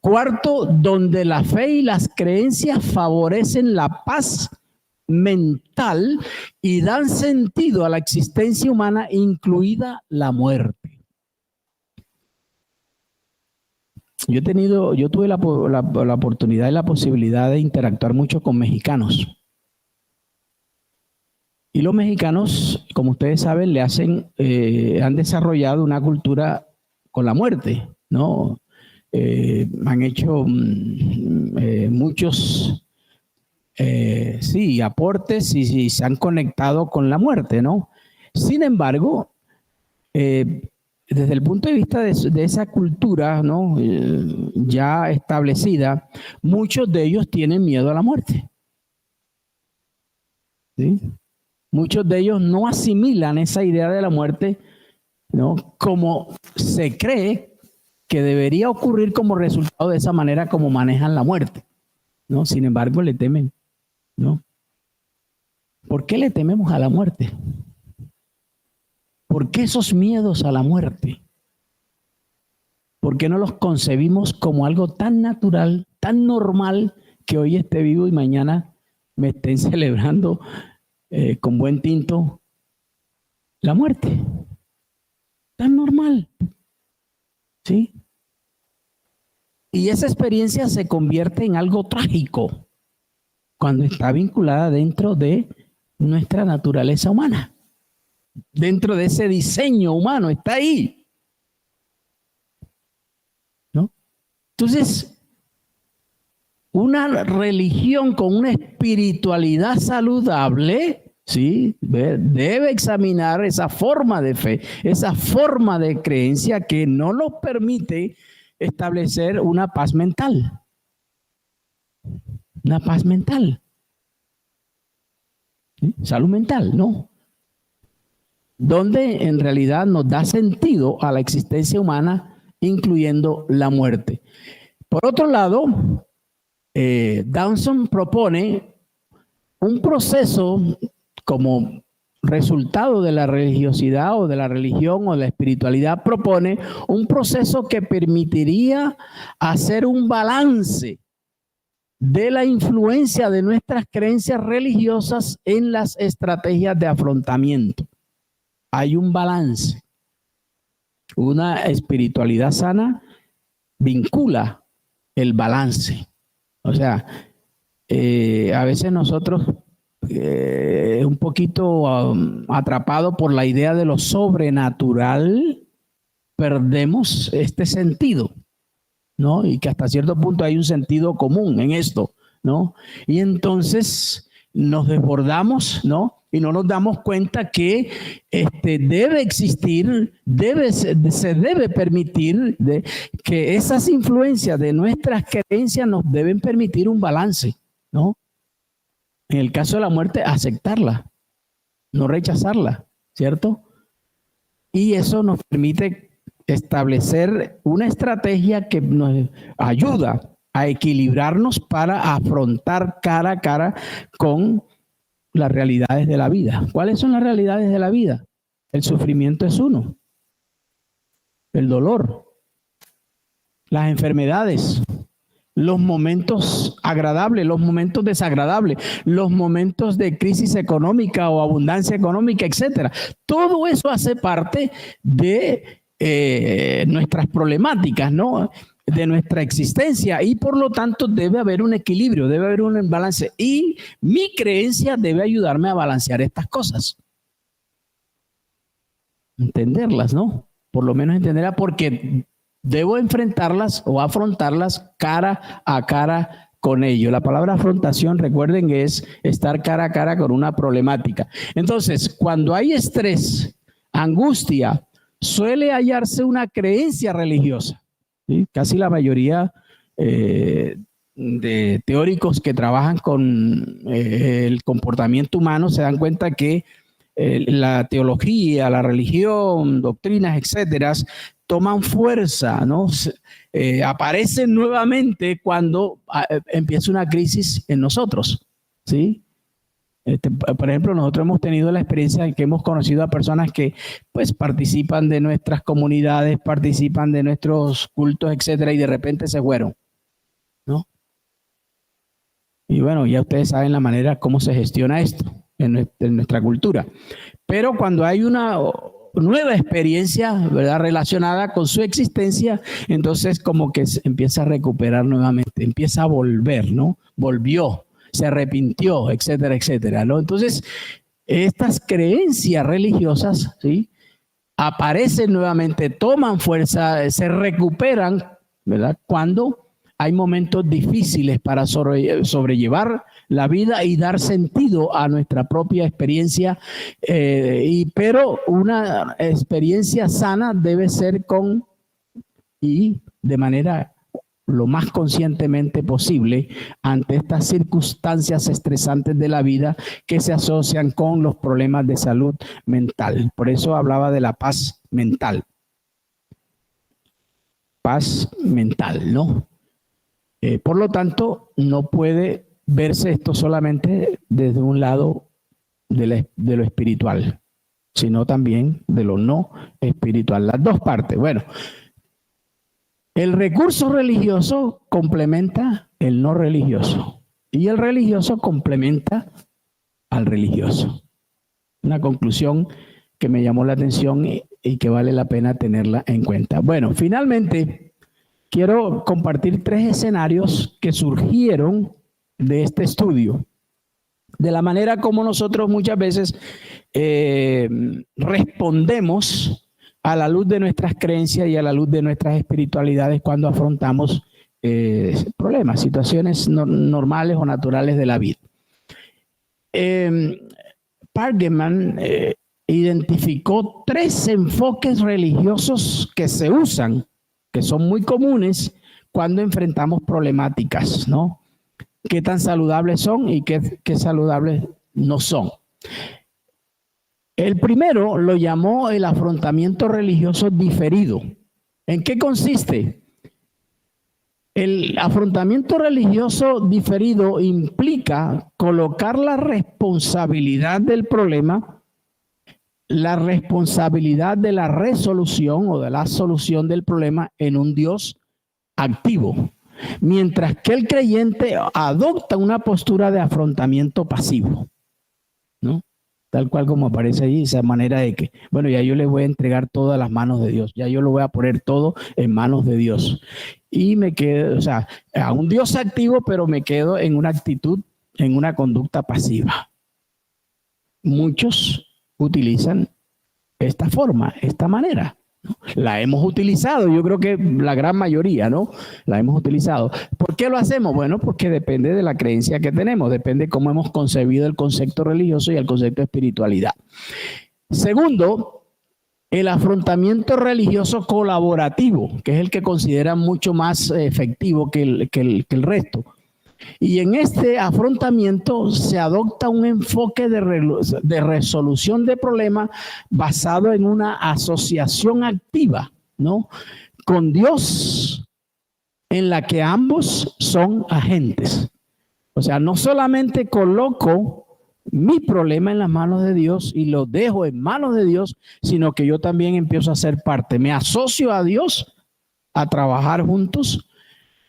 Cuarto, donde la fe y las creencias favorecen la paz mental y dan sentido a la existencia humana, incluida la muerte. Yo tuve la oportunidad y la posibilidad de interactuar mucho con mexicanos. Y los mexicanos, como ustedes saben, han desarrollado una cultura con la muerte, ¿no? Han hecho muchos aportes y se han conectado con la muerte, ¿no? Sin embargo, desde el punto de vista de esa cultura, ¿no? Ya establecida, muchos de ellos tienen miedo a la muerte. ¿Sí? Muchos de ellos no asimilan esa idea de la muerte, ¿no? Como se cree que debería ocurrir como resultado de esa manera como manejan la muerte, ¿no? Sin embargo, le temen, ¿no? ¿Por qué le tememos a la muerte? ¿Por qué esos miedos a la muerte? ¿Por qué no los concebimos como algo tan natural, tan normal, que hoy esté vivo y mañana me estén celebrando con buen tinto la muerte? Tan normal, ¿sí? Y esa experiencia se convierte en algo trágico cuando está vinculada dentro de nuestra naturaleza humana, dentro de ese diseño humano, está ahí, ¿no? Entonces, una religión con una espiritualidad saludable, ¿sí?, debe examinar esa forma de fe, esa forma de creencia que no nos permite establecer una paz mental. Una paz mental. ¿Sí? Salud mental, ¿no? Donde en realidad nos da sentido a la existencia humana, incluyendo la muerte. Por otro lado, Dawson propone un proceso como resultado de la religiosidad o de la religión o de la espiritualidad, propone un proceso que permitiría hacer un balance de la influencia de nuestras creencias religiosas en las estrategias de afrontamiento. Hay un balance. Una espiritualidad sana vincula el balance. O sea, a veces nosotros un poquito atrapado por la idea de lo sobrenatural, perdemos este sentido, ¿no? Y que hasta cierto punto hay un sentido común en esto, ¿no? Y entonces nos desbordamos, ¿no? Y no nos damos cuenta que debe existir, se debe permitir que esas influencias de nuestras creencias nos deben permitir un balance, ¿no? En el caso de la muerte, aceptarla, no rechazarla, ¿cierto? Y eso nos permite establecer una estrategia que nos ayuda a equilibrarnos para afrontar cara a cara con las realidades de la vida. ¿Cuáles son las realidades de la vida? El sufrimiento es uno, el dolor, las enfermedades, los momentos agradables, los momentos desagradables, los momentos de crisis económica o abundancia económica, etcétera. Todo eso hace parte de nuestras problemáticas, ¿no? De nuestra existencia, y por lo tanto debe haber un equilibrio, debe haber un balance, y mi creencia debe ayudarme a balancear estas cosas. Entenderlas, ¿no? Por lo menos entenderlas, porque debo enfrentarlas o afrontarlas cara a cara con ello. La palabra afrontación, recuerden que es estar cara a cara con una problemática. Entonces, cuando hay estrés, angustia, suele hallarse una creencia religiosa, ¿sí? Casi la mayoría de teóricos que trabajan con el comportamiento humano se dan cuenta que la teología, la religión, doctrinas, etcétera, toman fuerza, ¿no? Aparecen nuevamente cuando empieza una crisis en nosotros, ¿sí? Por ejemplo, nosotros hemos tenido la experiencia de que hemos conocido a personas que pues participan de nuestras comunidades, participan de nuestros cultos, etcétera, y de repente se fueron, ¿no? Y bueno, ya ustedes saben la manera como se gestiona esto en nuestra cultura. Pero cuando hay una nueva experiencia, ¿verdad?, relacionada con su existencia, entonces como que se empieza a recuperar nuevamente, empieza a volver, ¿no? Volvió, se arrepintió, etcétera, etcétera, ¿no? Entonces, estas creencias religiosas, ¿sí?, aparecen nuevamente, toman fuerza, se recuperan, ¿verdad?, cuando hay momentos difíciles para sobrellevar la vida y dar sentido a nuestra propia experiencia, pero una experiencia sana debe ser con y de manera lo más conscientemente posible ante estas circunstancias estresantes de la vida que se asocian con los problemas de salud mental. Por eso hablaba de la paz mental. Paz mental, ¿no? Por lo tanto, no puede verse esto solamente desde un lado de lo espiritual, sino también de lo no espiritual. Las dos partes. Bueno, el recurso religioso complementa el no religioso y el religioso complementa al religioso. Una conclusión que me llamó la atención y que vale la pena tenerla en cuenta. Bueno, finalmente, quiero compartir 3 escenarios que surgieron de este estudio, de la manera como nosotros muchas veces respondemos a la luz de nuestras creencias y a la luz de nuestras espiritualidades cuando afrontamos problemas, situaciones normales o naturales de la vida. Pargeman identificó 3 enfoques religiosos que se usan, que son muy comunes cuando enfrentamos problemáticas, ¿no? ¿Qué tan saludables son y qué saludables no son? El primero lo llamó el afrontamiento religioso diferido. ¿En qué consiste? El afrontamiento religioso diferido implica colocar la responsabilidad del problema, la responsabilidad de la resolución o de la solución del problema en un Dios activo, mientras que el creyente adopta una postura de afrontamiento pasivo, ¿no? Tal cual como aparece ahí, esa manera de que, bueno, ya yo le voy a entregar todo a las manos de Dios, ya yo lo voy a poner todo en manos de Dios. Y me quedo, o sea, a un Dios activo, pero me quedo en una actitud, en una conducta pasiva. Muchos utilizan esta forma, esta manera, ¿no? La hemos utilizado, yo creo que la gran mayoría, ¿no? La hemos utilizado. ¿Por qué lo hacemos? Bueno, porque depende de la creencia que tenemos, depende cómo hemos concebido el concepto religioso y el concepto de espiritualidad. Segundo, el afrontamiento religioso colaborativo, que es el que consideran mucho más efectivo que el resto. Y en este afrontamiento se adopta un enfoque de resolución de problemas basado en una asociación activa, ¿no? Con Dios, en la que ambos son agentes. O sea, no solamente coloco mi problema en las manos de Dios y lo dejo en manos de Dios, sino que yo también empiezo a ser parte. Me asocio a Dios a trabajar juntos,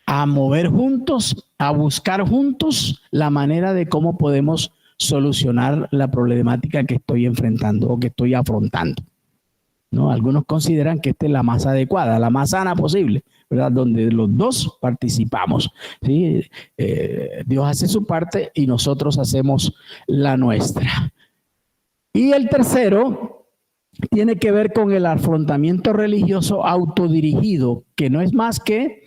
a mover juntos, a buscar juntos la manera de cómo podemos solucionar la problemática que estoy enfrentando o que estoy afrontando, ¿no? Algunos consideran que esta es la más adecuada, la más sana posible, ¿verdad? Donde los dos participamos, ¿sí? Dios hace su parte y nosotros hacemos la nuestra. Y el tercero tiene que ver con el afrontamiento religioso autodirigido, que no es más que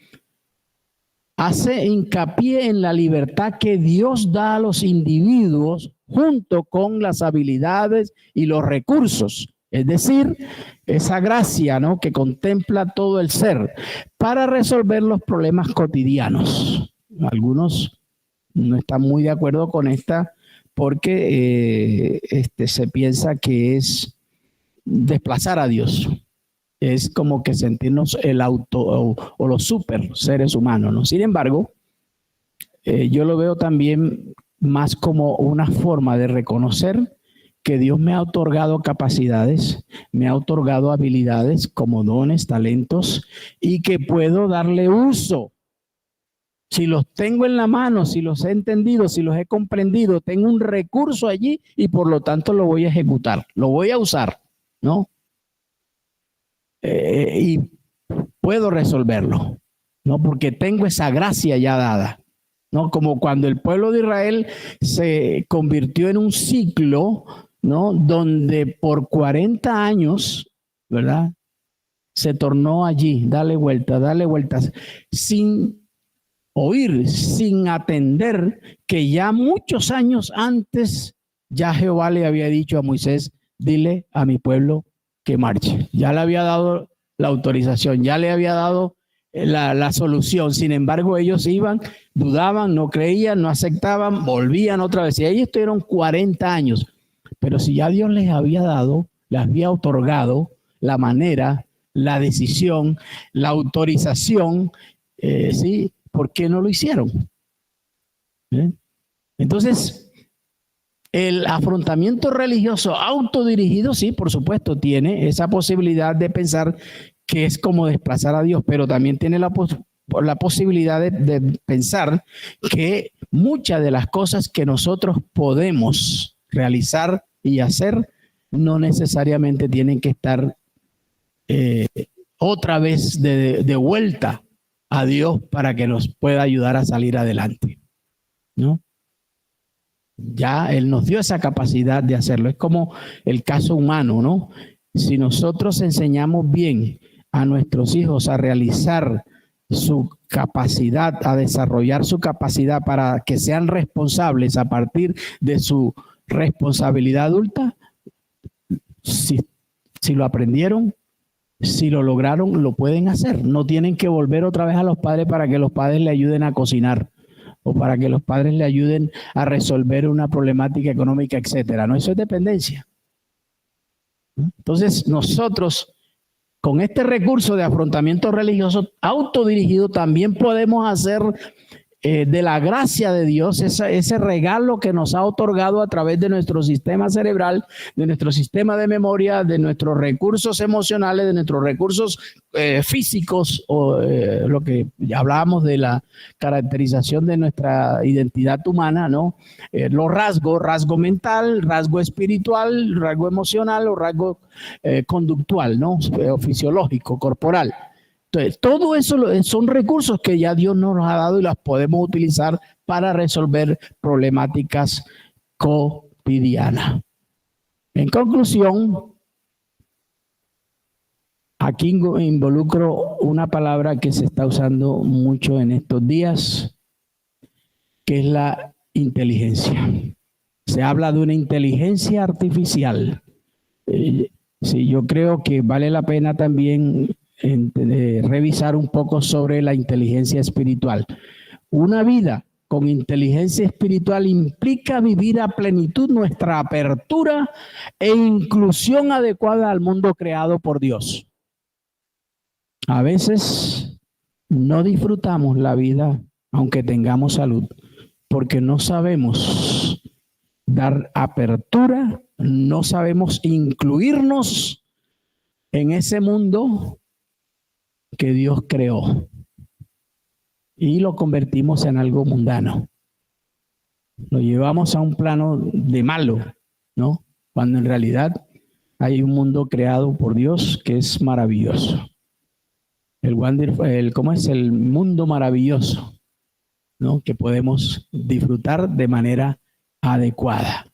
hace hincapié en la libertad que Dios da a los individuos junto con las habilidades y los recursos. Es decir, esa gracia, ¿no?, que contempla todo el ser para resolver los problemas cotidianos. Algunos no están muy de acuerdo con esta porque se piensa que es desplazar a Dios. Es como que sentirnos el auto o los super seres humanos, ¿no? Sin embargo, yo lo veo también más como una forma de reconocer que Dios me ha otorgado capacidades, me ha otorgado habilidades como dones, talentos, y que puedo darle uso. Si los tengo en la mano, si los he entendido, si los he comprendido, tengo un recurso allí y por lo tanto lo voy a ejecutar, lo voy a usar, ¿no? Y puedo resolverlo, ¿no? Porque tengo esa gracia ya dada, ¿no? Como cuando el pueblo de Israel se convirtió en un ciclo, ¿no?, donde por 40 años, ¿verdad?, se tornó allí, dale vueltas, sin oír, sin atender que ya muchos años antes ya Jehová le había dicho a Moisés, dile a mi pueblo que marche. Ya le había dado la autorización, ya le había dado la solución. Sin embargo, ellos iban, dudaban, no creían, no aceptaban, volvían otra vez. Y ahí estuvieron 40 años. Pero si ya Dios les había dado, les había otorgado la manera, la decisión, la autorización, ¿sí? ¿Por qué no lo hicieron? Entonces, el afrontamiento religioso autodirigido, sí, por supuesto, tiene esa posibilidad de pensar que es como desplazar a Dios, pero también tiene la posibilidad de pensar que muchas de las cosas que nosotros podemos realizar y hacer no necesariamente tienen que estar otra vez de vuelta a Dios para que nos pueda ayudar a salir adelante, ¿no? Ya Él nos dio esa capacidad de hacerlo. Es como el caso humano, ¿no? Si nosotros enseñamos bien a nuestros hijos a realizar su capacidad, a desarrollar su capacidad para que sean responsables a partir de su responsabilidad adulta, si lo aprendieron, si lo lograron, lo pueden hacer. No tienen que volver otra vez a los padres para que los padres le ayuden a cocinar o para que los padres le ayuden a resolver una problemática económica, etcétera. No, eso es dependencia. Entonces, nosotros, con este recurso de afrontamiento religioso autodirigido, también podemos hacer de la gracia de Dios, ese regalo que nos ha otorgado a través de nuestro sistema cerebral, de nuestro sistema de memoria, de nuestros recursos emocionales, de nuestros recursos físicos, o lo que ya hablábamos de la caracterización de nuestra identidad humana, ¿no? Los rasgos, rasgo mental, rasgo espiritual, rasgo emocional o rasgo conductual, ¿no? O fisiológico, corporal. Entonces, todo eso son recursos que ya Dios nos ha dado y las podemos utilizar para resolver problemáticas cotidianas. En conclusión, aquí involucro una palabra que se está usando mucho en estos días, que es la inteligencia. Se habla de una inteligencia artificial. Sí, yo creo que vale la pena también revisar un poco sobre la inteligencia espiritual. Una vida con inteligencia espiritual implica vivir a plenitud nuestra apertura e inclusión adecuada al mundo creado por Dios. A veces no disfrutamos la vida aunque tengamos salud, porque no sabemos dar apertura, no sabemos incluirnos en ese mundo que Dios creó y lo convertimos en algo mundano. Lo llevamos a un plano de malo, ¿no? Cuando en realidad hay un mundo creado por Dios que es maravilloso. ¿Cómo es? El mundo maravilloso, ¿no? Que podemos disfrutar de manera adecuada.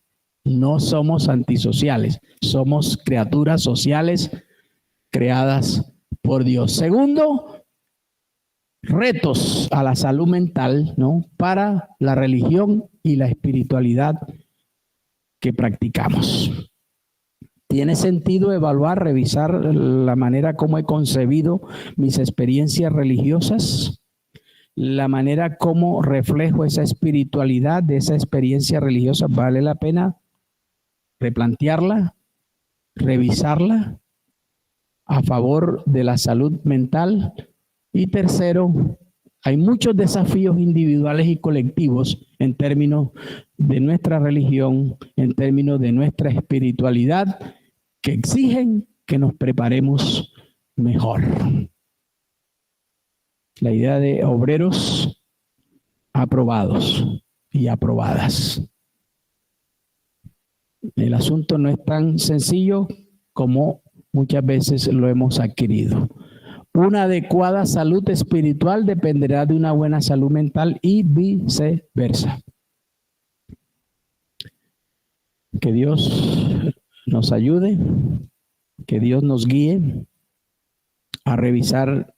No somos antisociales, somos criaturas sociales creadas por Dios. Segundo, retos a la salud mental, ¿no? Para la religión y la espiritualidad que practicamos. ¿Tiene sentido evaluar, revisar la manera como he concebido mis experiencias religiosas? La manera como reflejo esa espiritualidad de esa experiencia religiosa, ¿vale la pena replantearla, revisarla a favor de la salud mental? Y tercero, hay muchos desafíos individuales y colectivos en términos de nuestra religión, en términos de nuestra espiritualidad, que exigen que nos preparemos mejor. La idea de obreros aprobados y aprobadas. El asunto no es tan sencillo como muchas veces lo hemos adquirido. Una adecuada salud espiritual dependerá de una buena salud mental y viceversa. Que Dios nos ayude, que Dios nos guíe a revisar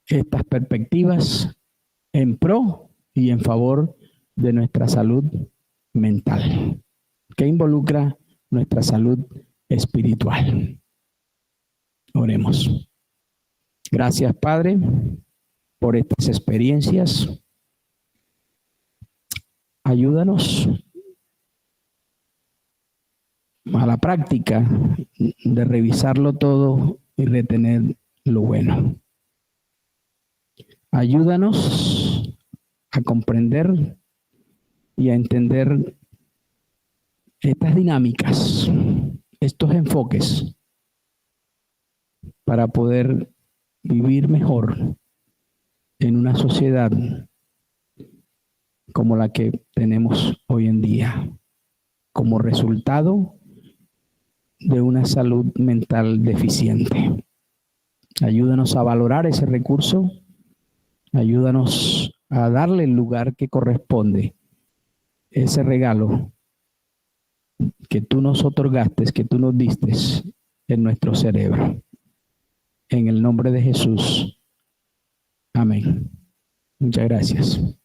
estas perspectivas en pro y en favor de nuestra salud mental, que involucra nuestra salud espiritual. Oremos. Gracias, Padre, por estas experiencias. Ayúdanos a la práctica de revisarlo todo y retener lo bueno. Ayúdanos a comprender y a entender estas dinámicas, estos enfoques, para poder vivir mejor en una sociedad como la que tenemos hoy en día, como resultado de una salud mental deficiente. Ayúdanos a valorar ese recurso Ayúdanos a darle el lugar que corresponde, ese regalo que tú nos otorgaste, que tú nos diste en nuestro cerebro. En el nombre de Jesús. Amén. Muchas gracias.